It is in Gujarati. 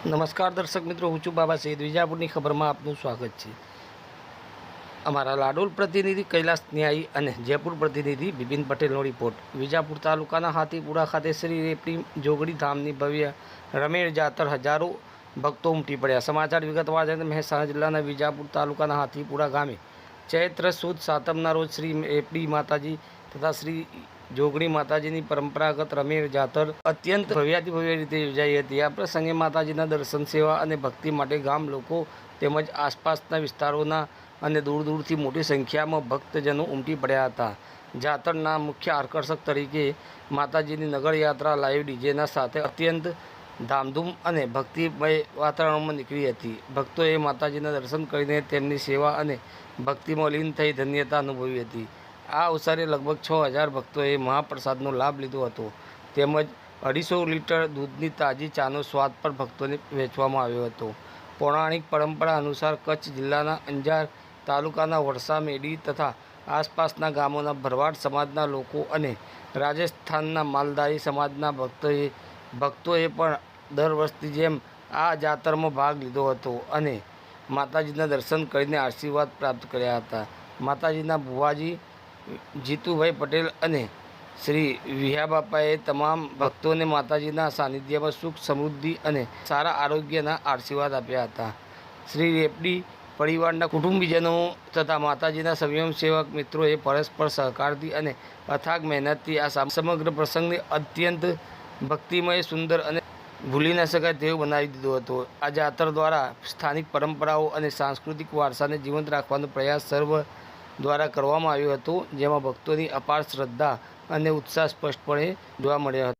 નમસ્કાર દર્શક મિત્રો, હું છું બાબા સૈયદ. વિજાપુરની ખબરમાં આપનું સ્વાગત છે. અમારા લાડોલ પ્રતિનિધિ કૈલાસ ન્યાયી અને જયપુર પ્રતિનિધિ બિપિન પટેલનો રિપોર્ટ. વિજાપુર તાલુકાના હાથીપુરા ખાતે શ્રી રેપડી જોગણી ધામની ભવ્ય રમેળ જાતર હજારો ભક્તો ઉમટી પડ્યા. સમાચાર વિગતવાર છે. મહેસાણા જિલ્લાના વિજાપુર તાલુકાના હાથીપુરા ગામે ચૈત્ર સુદ સાતમના રોજ શ્રી રેપડી માતાજી તથા શ્રી જોગણી માતાજીની પરંપરાગત રમેળ જાતર અત્યંત ભવ્યાતિ ભવ્ય રીતે યોજાઈ હતી. આ પ્રસંગે માતાજીના દર્શન, સેવા અને ભક્તિ માટે ગામ લોકો તેમજ આસપાસના વિસ્તારોના અને દૂર દૂરથી મોટી સંખ્યામાં ભક્તજનો ઉમટી પડ્યા હતા. જાતરના મુખ્ય આકર્ષક તરીકે માતાજીની નગરયાત્રા લાઈવ ડીજેના સાથે અત્યંત ધામધૂમ અને ભક્તિમય વાતાવરણમાં નીકળી હતી. ભક્તોએ માતાજીના દર્શન કરીને તેમની સેવા અને ભક્તિમાં લીન થઈ ધન્યતા અનુભવી હતી. આ અવસરે લગભગ 6000 ભક્તોએ મહાપ્રસાદનો લાભ લીધો હતો. તેમજ 250 લીટર દૂધની તાજી ચાનો સ્વાદ પણ ભક્તોને વહેંચવામાં આવ્યો હતો. પૌરાણિક પરંપરા અનુસાર કચ્છ જિલ્લાના અંજાર તાલુકાના વરસા મેડી તથા આસપાસના ગામોના ભરવાડ સમાજના લોકો અને રાજસ્થાનના માલધારી સમાજના ભક્તોએ પણ દર વર્ષની જેમ આ જાતરમાં ભાગ લીધો હતો અને માતાજીના દર્શન કરીને આશીર્વાદ પ્રાપ્ત કર્યા હતા. માતાજીના ભુવાજી જીતુભાઈ પટેલ અને શ્રી વિહાબાપાએ તમામ ભક્તોને માતાજીના સાનિધ્યમાં સુખ, સમૃદ્ધિ અને સારા આરોગ્યના આશીર્વાદ આપ્યા હતા. શ્રી રેપડી પરિવારના કુટુંબીજનો તથા માતાજીના સ્વયંસેવક મિત્રોએ પરસ્પર સહકારથી અને અથાગ મહેનતથી આ સમગ્ર પ્રસંગને અત્યંત ભક્તિમય, સુંદર અને ભૂલી ન શકાય તેવું બનાવી દીધો હતો. આ જાતર દ્વારા સ્થાનિક પરંપરાઓ અને સાંસ્કૃતિક વારસાને જીવંત રાખવાનો પ્રયાસ સર્વ દ્વારા કરવામાં આવ્યો હતો, જેમાં ભક્તોની અપાર શ્રદ્ધા અને ઉત્સાહ સ્પષ્ટપણે જોવા મળ્યો હતો.